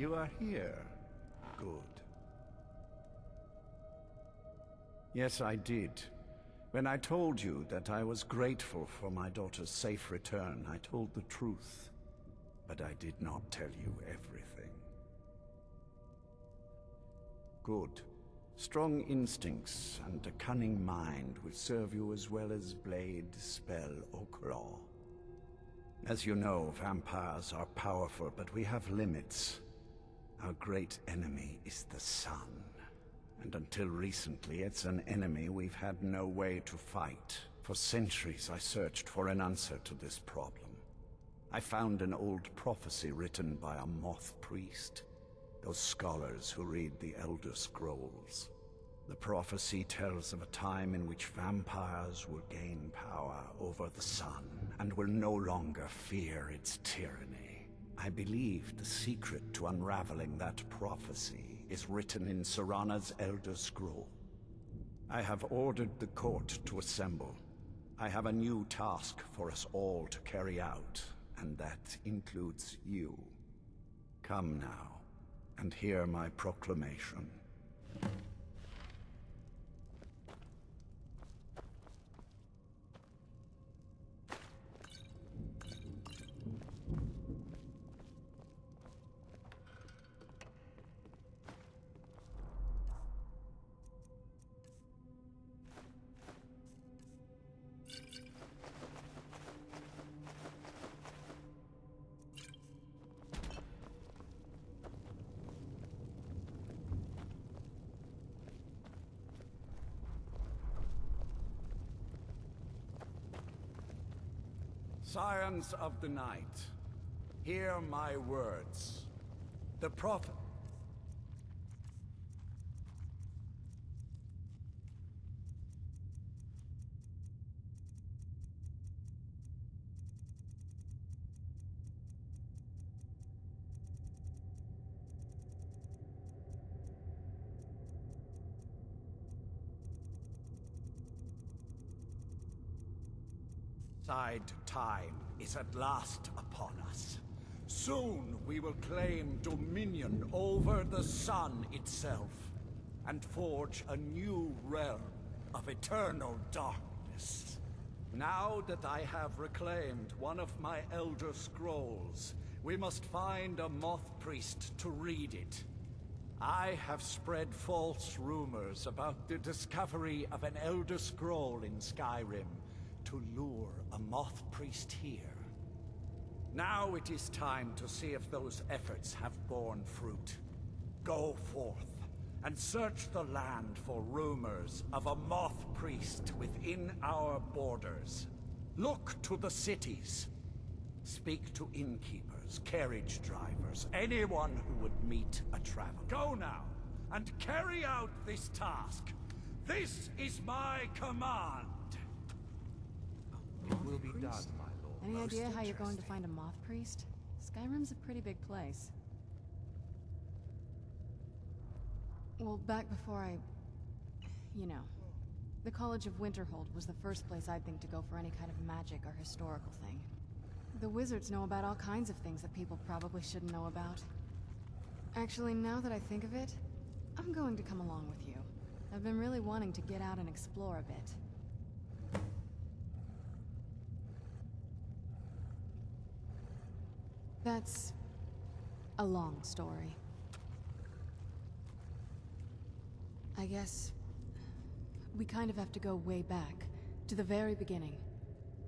you are here. Good. Yes, I did. When I told you that I was grateful for my daughter's safe return, I told the truth. But I did not tell you everything. Good. Strong instincts and a cunning mind will serve you as well as blade, spell, or claw. As you know, vampires are powerful, but we have limits. Our great enemy is the sun. And until recently, it's an enemy we've had no way to fight. For centuries, I searched for an answer to this problem. I found an old prophecy written by a moth priest. Those scholars who read the Elder Scrolls. The prophecy tells of a time in which vampires will gain power over the sun and will no longer fear its tyranny. I believe the secret to unraveling that prophecy is written in Serana's Elder Scroll. I have ordered the court to assemble. I have a new task for us all to carry out, and that includes you. Come now, and hear my proclamation. Scions of the Night, hear my words. The prophet... Time is at last upon us. Soon we will claim dominion over the sun itself, and forge a new realm of eternal darkness. Now that I have reclaimed one of my Elder Scrolls, we must find a moth priest to read it. I have spread false rumors about the discovery of an Elder Scroll in Skyrim, to lure a moth priest here. Now it is time to see if those efforts have borne fruit. Go forth and search the land for rumors of a moth priest within our borders. Look to the cities. Speak to innkeepers, carriage drivers, anyone who would meet a traveler. Go now and carry out this task. This is my command. It will be done, my lord. Any idea how you're going to find a moth priest? Skyrim's a pretty big place. Well, back before you know, the College of Winterhold was the first place I'd think to go for any kind of magic or historical thing. The wizards know about all kinds of things that people probably shouldn't know about. Actually, now that I think of it, I'm going to come along with you. I've been really wanting to get out and explore a bit. That's a long story. I guess we kind of have to go way back, to the very beginning.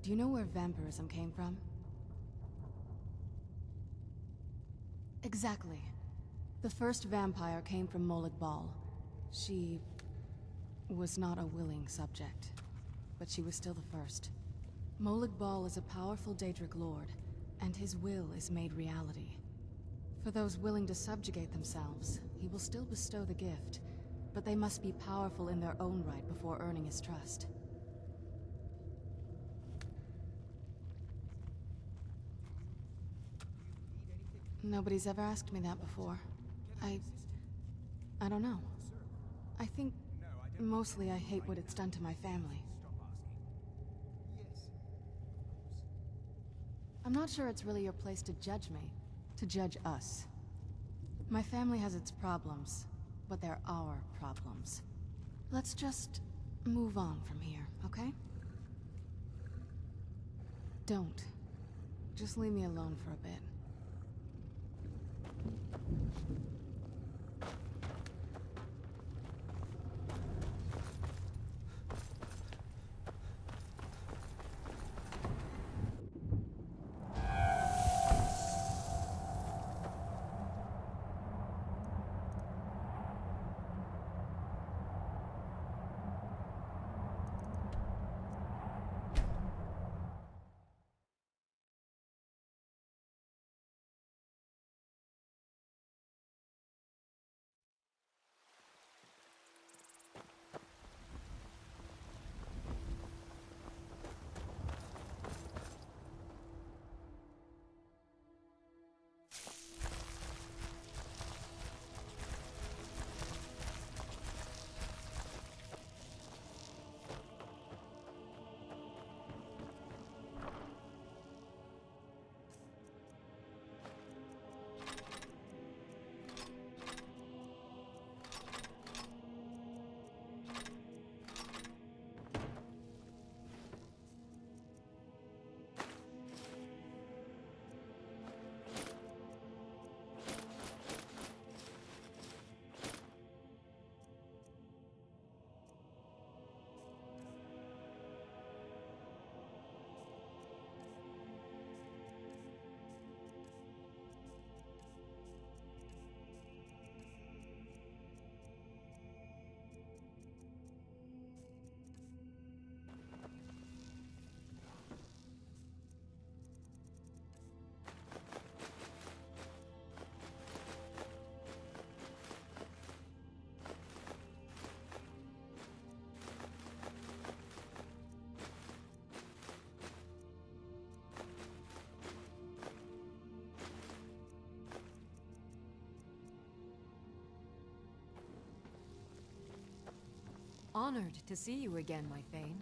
Do you know where vampirism came from? Exactly. The first vampire came from Molag Bal. She was not a willing subject, but she was still the first. Molag Bal is a powerful Daedric lord, and his will is made reality. For those willing to subjugate themselves, he will still bestow the gift, but they must be powerful in their own right before earning his trust. Nobody's ever asked me that before. I don't know. I think mostly I hate what it's done to my family. I'm not sure it's really your place to judge me, to judge us. My family has its problems, but they're our problems. Let's just move on from here, okay? Don't. Just leave me alone for a bit. Honored to see you again, my Thane.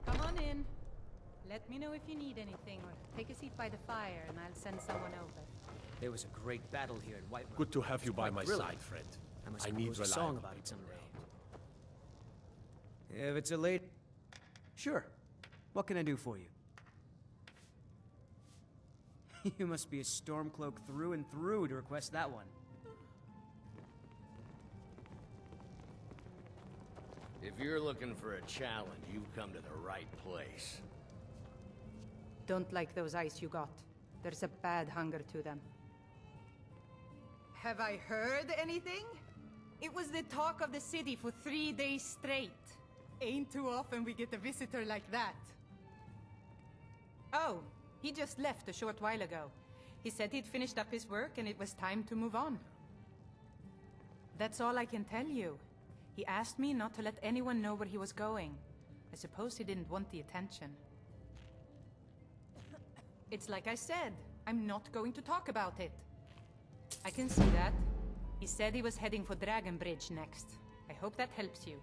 Come on in. Let me know if you need anything, or take a seat by the fire, and I'll send someone over. There was a great battle here in Whiterun. Good to have you by my thrilling. side, friend. I must I need compose a song reliable about it people someday. around. If it's a late... Sure. What can I do for you? You must be a Stormcloak through and through to request that one. If you're looking for a challenge, you've come to the right place. Don't like those eyes you got. There's a bad hunger to them. Have I heard anything? It was the talk of the city for 3 days straight. Ain't too often we get a visitor like that. Oh, he just left a short while ago. He said he'd finished up his work and it was time to move on. That's all I can tell you. He asked me not to let anyone know where he was going. I suppose he didn't want the attention. It's like I said, I'm not going to talk about it. I can see that. He said he was heading for Dragon Bridge next. I hope that helps you.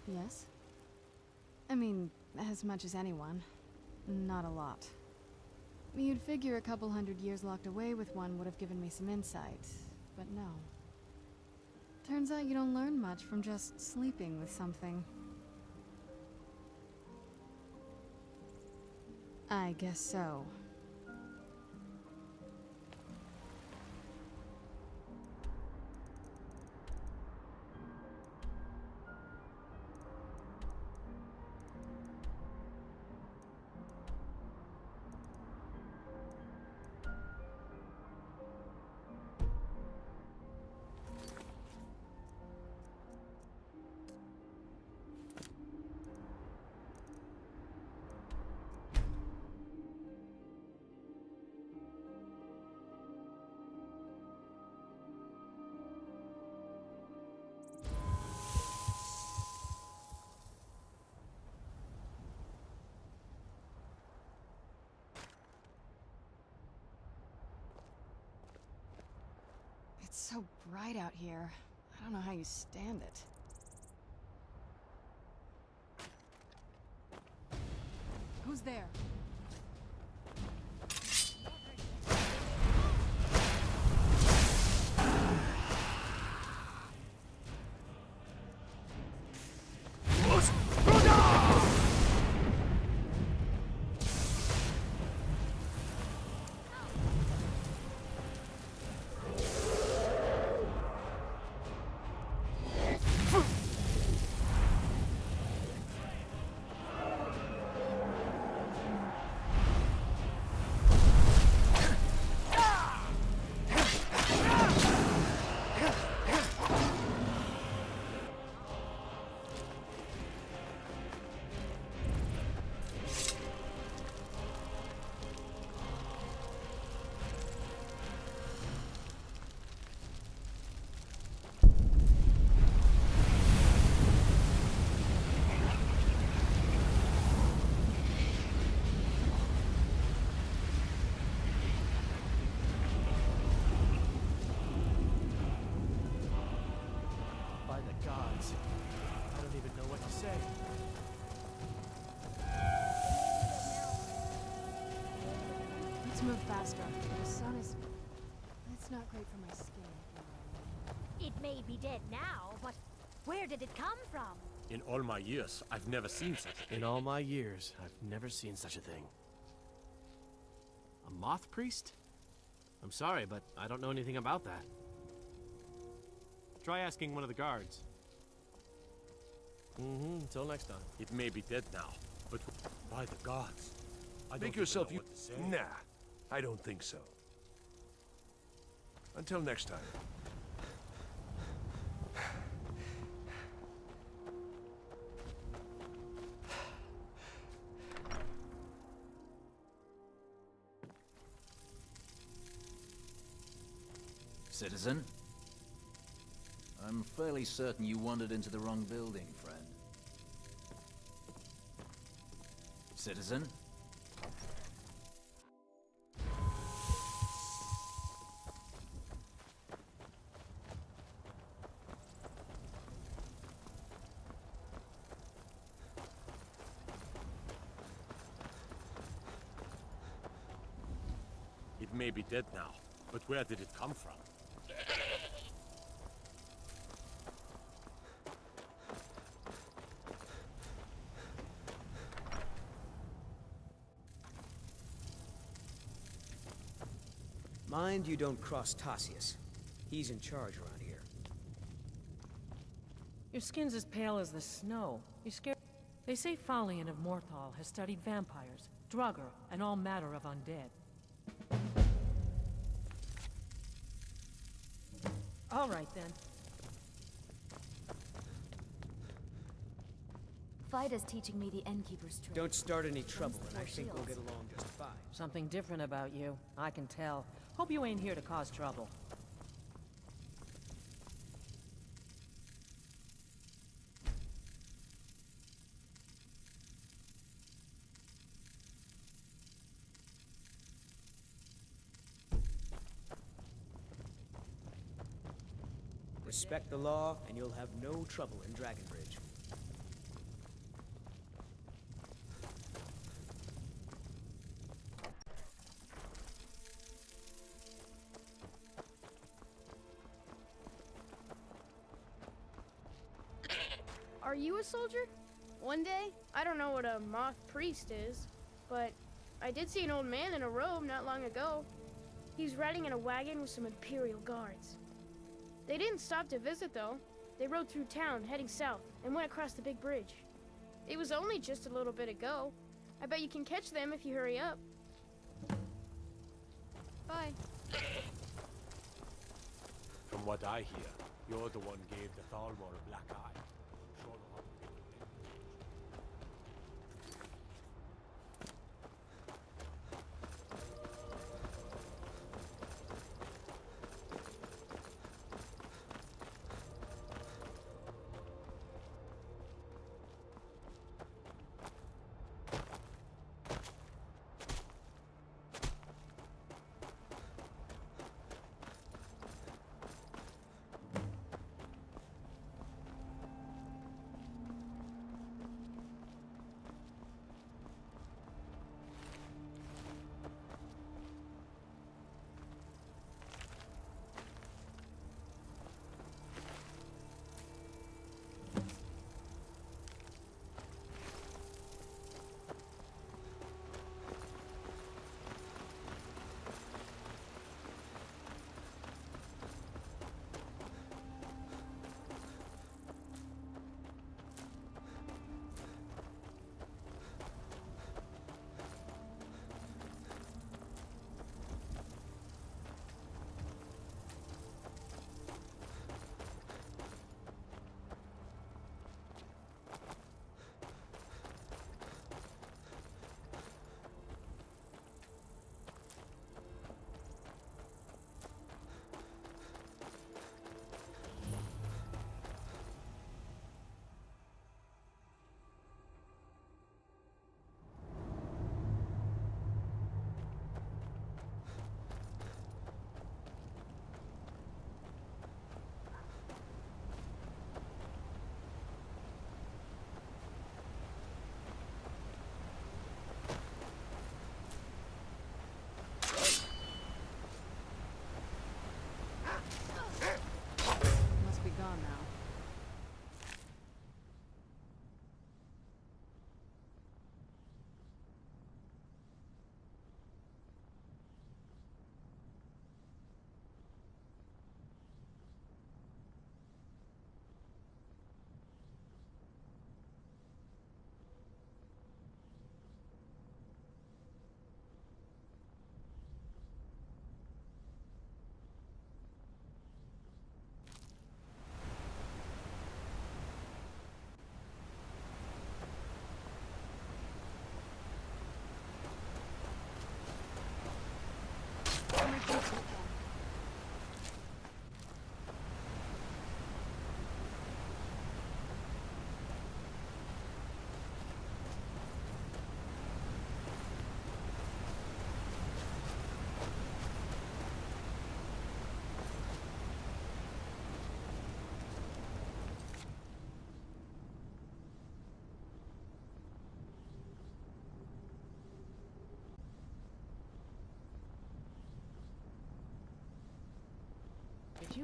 Yes? I mean, as much as anyone. Not a lot. You'd figure a couple 100 years locked away with one would have given me some insight, but no. Turns out you don't learn much from just sleeping with something. I guess so. so bright out here. I don't know how you stand it. Who's there? By the gods. I don't even know what to say. Let's move faster. The sun is... It's not great for my skin. It may be dead now, but where did it come from? In all my years, I've never seen such a thing. In all my years, I've never seen such a thing. A moth priest? I'm sorry, but I don't know anything about that. Try asking one of the guards. Until next time. It may be dead now, but by the gods. I don't Make even yourself know you. what to say. Nah, I don't think so. Until next time. Citizen? I'm fairly certain you wandered into the wrong building, friend. Citizen? It may be dead now, but where did it come from? Mind you don't cross Tassius. He's in charge around here. Your skin's as pale as the snow. You're scared. They say Falion of Morthal has studied vampires, Draugr, and all matter of undead. All right, then. Vida's teaching me the Innkeeper's trick. Don't start any trouble, and I Four think we'll shields. get along just fine. Something different about you. I can tell. Hope you ain't here to cause trouble. Respect the law, and you'll have no trouble in Dragonbridge. Are you a soldier? One day, I don't know what a moth priest is, but I did see an old man in a robe not long ago. He was riding in a wagon with some Imperial guards. They didn't stop to visit, though. They rode through town, heading south, and went across the big bridge. It was only just a little bit ago. I bet you can catch them if you hurry up. Bye. From what I hear, you're the one gave the Thalmor a black eye. Sure know how to deal with it.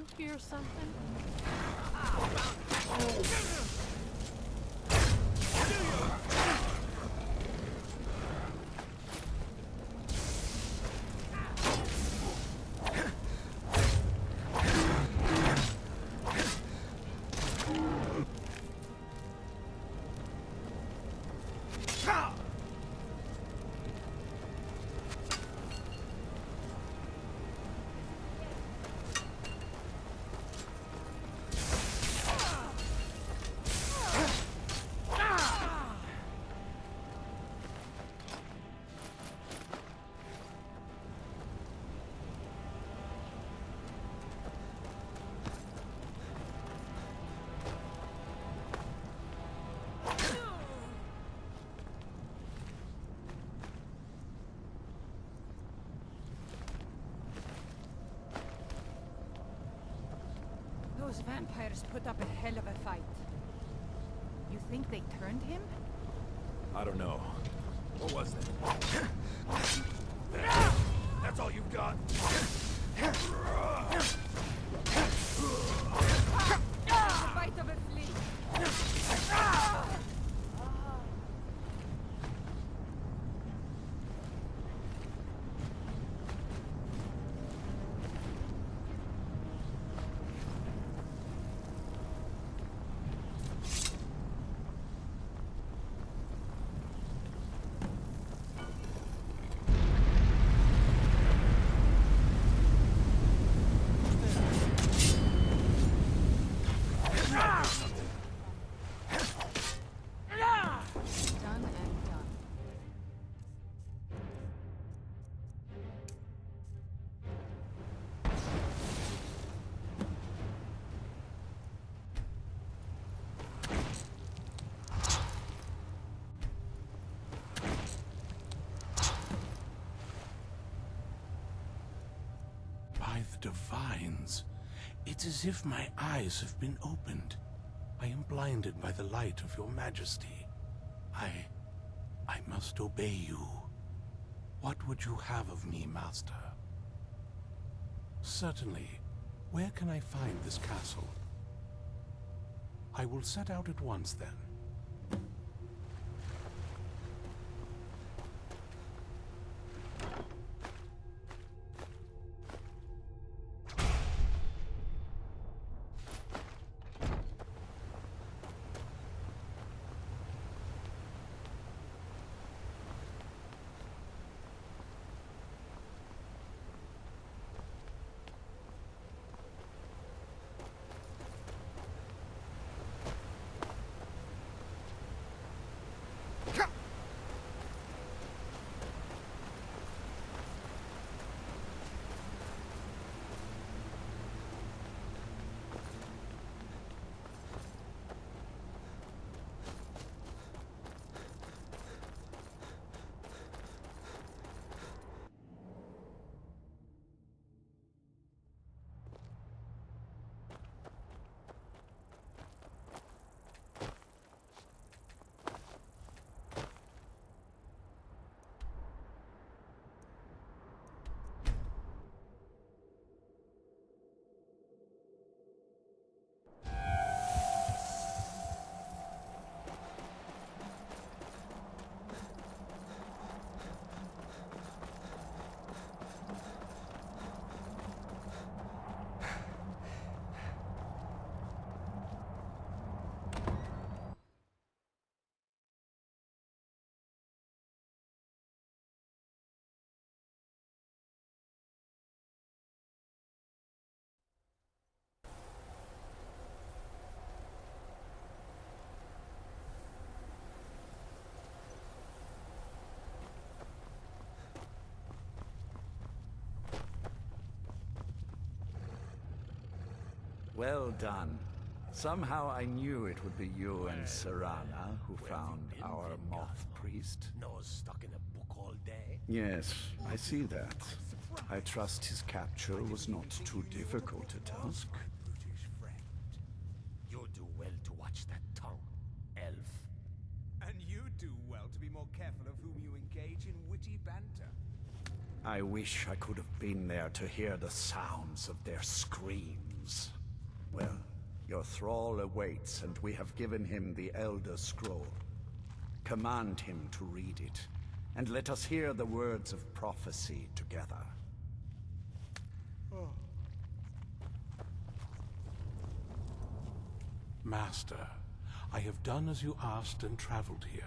you hear something? Those vampires put up a hell of a fight. You think they turned him? I don't know. What was that? That's all you've got? The bite of a flea. Done and done. By the divines, it's as if my eyes have been opened. I am blinded by the light of your majesty. I must obey you. What would you have of me, master? Certainly. Where can I find this castle? I will set out at once, then. Well done. Somehow I knew it would be you and Serana who found our moth priest. Nose stuck in a book all day. Yes, I see that. I trust his capture was not too difficult a task. Brutish friend. You do well to watch that tongue, elf. And you do well to be more careful of whom you engage in witty banter. I wish I could have been there to hear the sounds of their screams. dreams. Well, your thrall awaits, and we have given him the Elder Scroll. Command him to read it, and let us hear the words of prophecy together. Master, I have done as you asked and traveled here.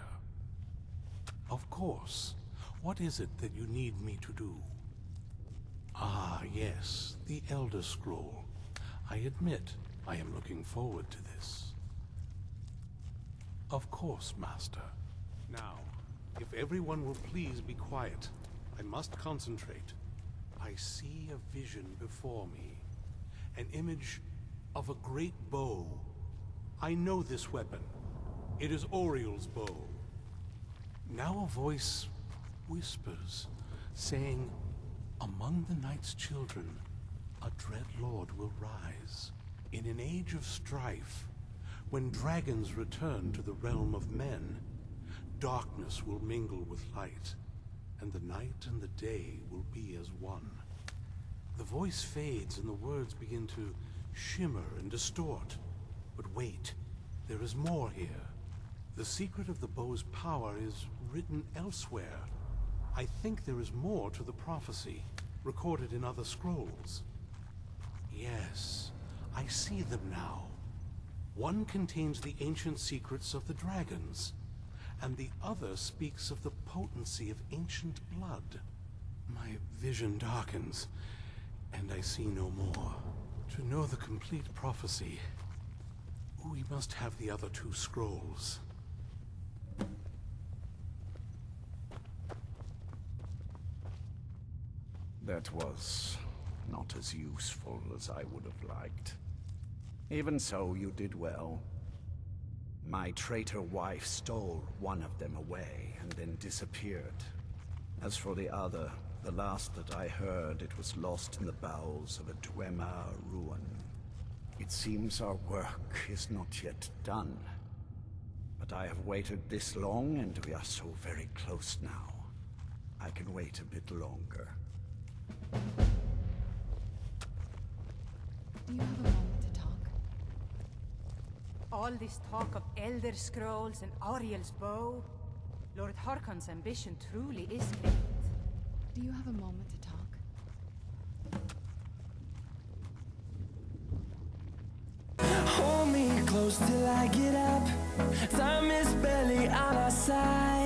Of course. What is it that you need me to do? Ah, yes, the Elder Scroll. I admit, I am looking forward to this. Of course, Master. Now, if everyone will please be quiet, I must concentrate. I see a vision before me. An image of a great bow. I know this weapon. It is Oriel's bow. Now a voice whispers, saying, among the Night's children, a dread lord will rise. In an age of strife, when dragons return to the realm of men, darkness will mingle with light, and the night and the day will be as one. The voice fades and the words begin to shimmer and distort. But wait, there is more here. The secret of the bow's power is written elsewhere. I think there is more to the prophecy, recorded in other scrolls. Yes, I see them now. One contains the ancient secrets of the dragons, and the other speaks of the potency of ancient blood. My vision darkens, and I see no more. To know the complete prophecy, we must have the other two scrolls. That was not as useful as I would have liked. Even so, you did well. My traitor wife stole one of them away and then disappeared. As for the other, the last that I heard, it was lost in the bowels of a Dwemer ruin. It seems our work is not yet done. But I have waited this long, and we are so very close now. I can wait a bit longer. Do you have a moment to talk? All this talk of Elder Scrolls and Ariel's bow. Lord Harkon's ambition truly is great. Do you have a moment to talk? Hold me close till I get up. Time is barely on our side.